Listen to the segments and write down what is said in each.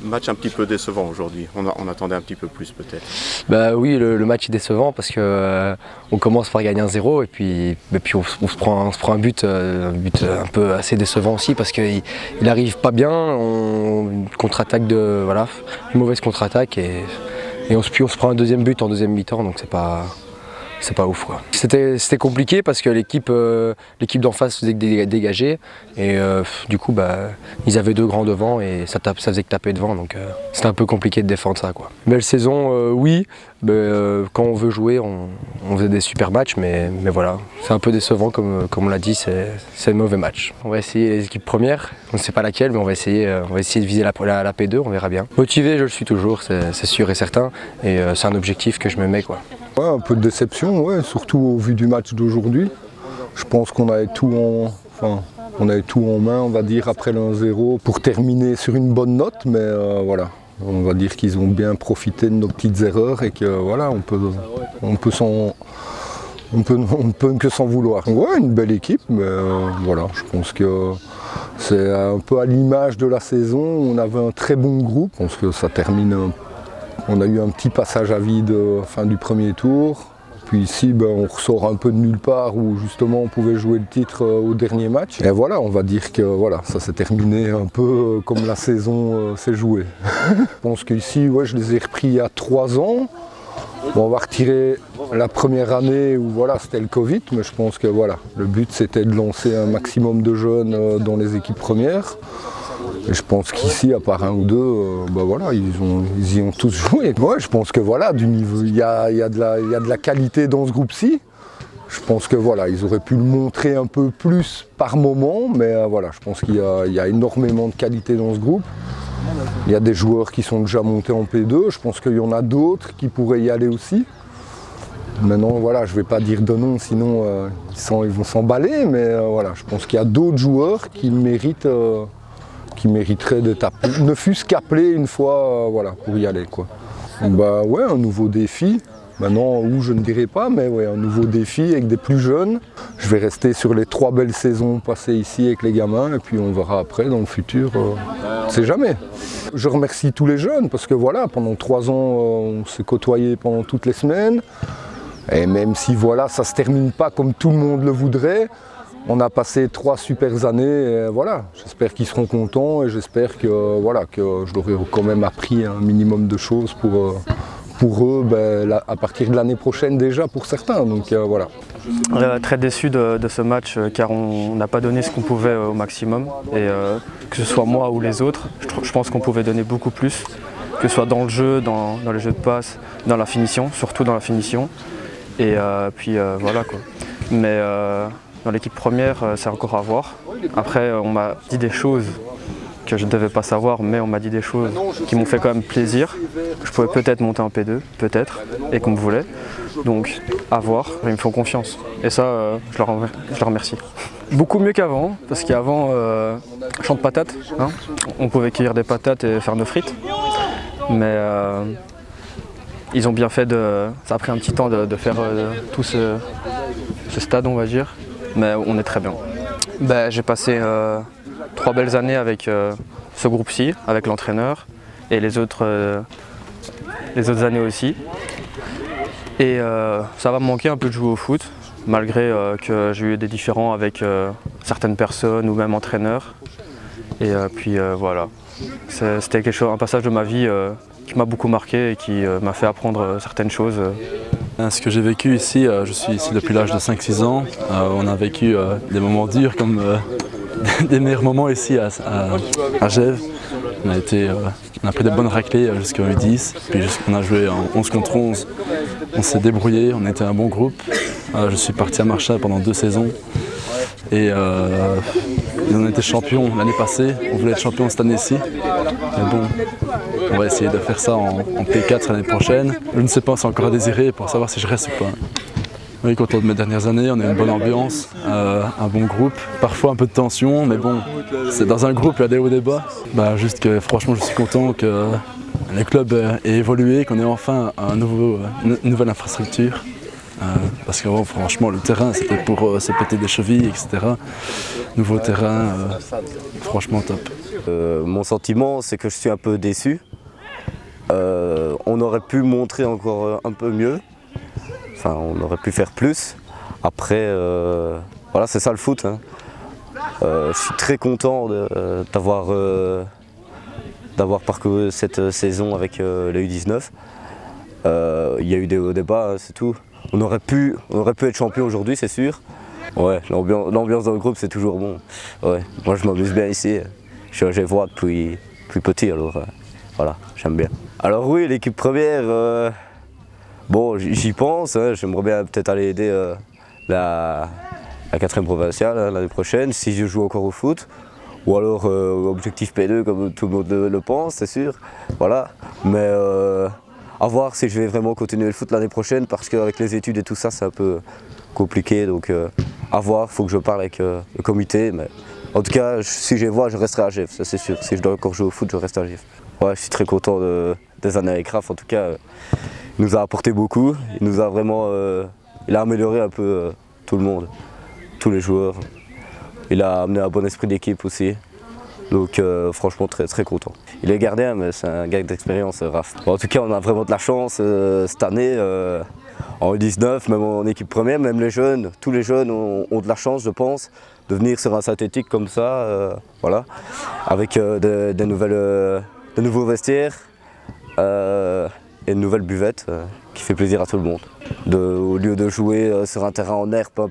Match un petit peu décevant aujourd'hui, on attendait un petit peu plus peut-être. Bah oui, le match est décevant parce que on commence par gagner 1-0 et puis on se prend un but un peu assez décevant aussi parce qu'il arrive pas bien, une contre-attaque une mauvaise contre-attaque et on se prend un deuxième but en deuxième mi-temps, donc c'est pas ouf quoi. C'était compliqué parce que l'équipe d'en face faisait que dégager et du coup ils avaient deux grands devant et ça faisait que taper devant, donc c'était un peu compliqué de défendre ça quoi. Belle saison, oui, quand on veut jouer on faisait des super matchs, mais voilà, c'est un peu décevant comme on l'a dit, c'est un mauvais match. On va essayer les équipes premières, on ne sait pas laquelle, mais on va essayer de viser la P2, on verra bien. Motivé, je le suis toujours, c'est sûr et certain, et c'est un objectif que je me mets quoi. Ouais, un peu de déception, ouais, surtout au vu du match d'aujourd'hui. Je pense qu'on avait tout en main, on va dire, après le 1-0 pour terminer sur une bonne note, mais voilà. On va dire qu'ils ont bien profité de nos petites erreurs et que voilà, on peut que s'en vouloir. Ouais, une belle équipe, mais voilà, je pense que c'est un peu à l'image de la saison. On avait un très bon groupe, je pense que ça termine. On a eu un petit passage à vide fin du premier tour. Puis ici, on ressort un peu de nulle part où justement on pouvait jouer le titre au dernier match. Et voilà, on va dire que voilà, ça s'est terminé un peu comme la saison s'est jouée. Je pense qu'ici, ouais, je les ai repris il y a 3 ans. Bon, on va retirer la première année où voilà, c'était le Covid, mais je pense que voilà, le but c'était de lancer un maximum de jeunes dans les équipes premières. Et je pense qu'ici, à part un ou deux, voilà, ils y ont tous joué. Ouais, je pense que voilà, du niveau, il y a de la qualité dans ce groupe-ci. Je pense que voilà, ils auraient pu le montrer un peu plus par moment, mais voilà, je pense qu'il y a énormément de qualité dans ce groupe. Il y a des joueurs qui sont déjà montés en P2, je pense qu'il y en a d'autres qui pourraient y aller aussi. Maintenant, voilà, je ne vais pas dire de nom, sinon ils vont s'emballer, mais voilà, je pense qu'il y a d'autres joueurs qui mériteraient d'être appelés, ne fût-ce qu'appelés une fois voilà, pour y aller quoi. Ouais, un nouveau défi. Maintenant, où je ne dirais pas, mais ouais, un nouveau défi avec des plus jeunes. Je vais rester sur les 3 belles saisons passées ici avec les gamins et puis on verra après dans le futur, on ne sait jamais. Je remercie tous les jeunes parce que voilà, pendant 3 ans, on s'est côtoyés pendant toutes les semaines. Et même si voilà, ça ne se termine pas comme tout le monde le voudrait, on a passé 3 super années, et voilà. J'espère qu'ils seront contents et j'espère que, voilà, que je leur ai quand même appris un minimum de choses pour eux à partir de l'année prochaine déjà pour certains. Donc voilà. Très déçu de ce match car on n'a pas donné ce qu'on pouvait au maximum et que ce soit moi ou les autres, je pense qu'on pouvait donner beaucoup plus, que ce soit dans le jeu, dans les jeux de passe, dans la finition, surtout dans la finition. Et puis voilà quoi. Mais dans l'équipe première, c'est encore à voir. Après, on m'a dit des choses que je ne devais pas savoir, mais on m'a dit des choses qui m'ont fait quand même plaisir. Je pouvais peut-être monter en P2, peut-être, et qu'on me voulait. Donc, à voir, ils me font confiance. Et ça, je leur remercie. Beaucoup mieux qu'avant, parce qu'avant, champ de patates, hein, on pouvait cueillir des patates et faire nos frites. Mais ils ont bien fait ça a pris un petit temps de faire tout ce stade, on va dire. Mais on est très bien. J'ai passé 3 belles années avec ce groupe-ci, avec l'entraîneur et les autres années aussi. Et ça va me manquer un peu de jouer au foot, malgré que j'ai eu des différends avec certaines personnes ou même entraîneurs. Et puis voilà, c'était un passage de ma vie qui m'a beaucoup marqué et qui m'a fait apprendre certaines choses. Ce que j'ai vécu ici, je suis ici depuis l'âge de 5-6 ans. On a vécu des moments durs comme des meilleurs moments ici à Gèves. On a pris de bonnes raclées jusqu'au U10, puis on a joué en 11 contre 11. On s'est débrouillé, on était un bon groupe. Je suis parti à Marchal pendant 2 saisons. Et on était champion l'année passée, on voulait être champion cette année-ci. Mais bon, on va essayer de faire ça en P4 l'année prochaine. Je ne sais pas, c'est encore à désirer pour savoir si je reste ou pas. Oui, content de mes dernières années, on a une bonne ambiance, un bon groupe, parfois un peu de tension, mais bon, c'est dans un groupe, il y a des hauts et des bas. Juste que franchement, je suis content que le club ait évolué, qu'on ait enfin une nouvelle infrastructure. Parce que franchement, le terrain, c'était pour se péter des chevilles, etc. Nouveau terrain, franchement top. Mon sentiment, c'est que je suis un peu déçu. On aurait pu montrer encore un peu mieux. Enfin, on aurait pu faire plus. Après, voilà, c'est ça le foot. Hein. Je suis très content d'avoir parcouru cette saison avec les U19. Il y a eu des hauts débats, c'est tout. On aurait pu être champion aujourd'hui, c'est sûr. Ouais, l'ambiance dans le groupe, c'est toujours bon. Ouais, moi, je m'amuse bien ici. Je suis un Genevois depuis petit, alors voilà, j'aime bien. Alors oui, l'équipe première, bon, j'y pense. Hein, j'aimerais bien peut-être aller aider la 4e provinciale hein, l'année prochaine, si je joue encore au foot. Ou alors objectif P2 comme tout le monde le pense, c'est sûr. Voilà. Mais à voir si je vais vraiment continuer le foot l'année prochaine parce qu'avec les études et tout ça, c'est un peu compliqué. Donc à voir, il faut que je parle avec le comité. Mais en tout cas, si je les vois, je resterai à Gef, ça c'est sûr. Si je dois encore jouer au foot, je reste à Gef. Ouais, je suis très content des années avec Raph. En tout cas, il nous a apporté beaucoup. Il nous a vraiment, il a amélioré un peu tout le monde, tous les joueurs. Il a amené un bon esprit d'équipe aussi. Donc franchement très très content. Il est gardien mais c'est un gars d'expérience Raph. Bon, en tout cas on a vraiment de la chance cette année en U19, même en équipe première, même les jeunes, tous les jeunes ont de la chance je pense de venir sur un synthétique comme ça, voilà, avec des nouveaux vestiaires et une nouvelle buvette qui fait plaisir à tout le monde. Au lieu de jouer sur un terrain en herbe un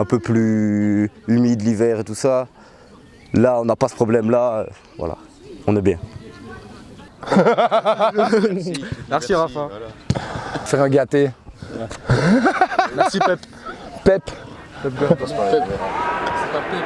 peu plus humide l'hiver et tout ça, là on n'a pas ce problème là, voilà, on est bien. Merci Rafa. Voilà. Faire un gâté. Merci Pep. Pep. Pep. C'est pas Pep.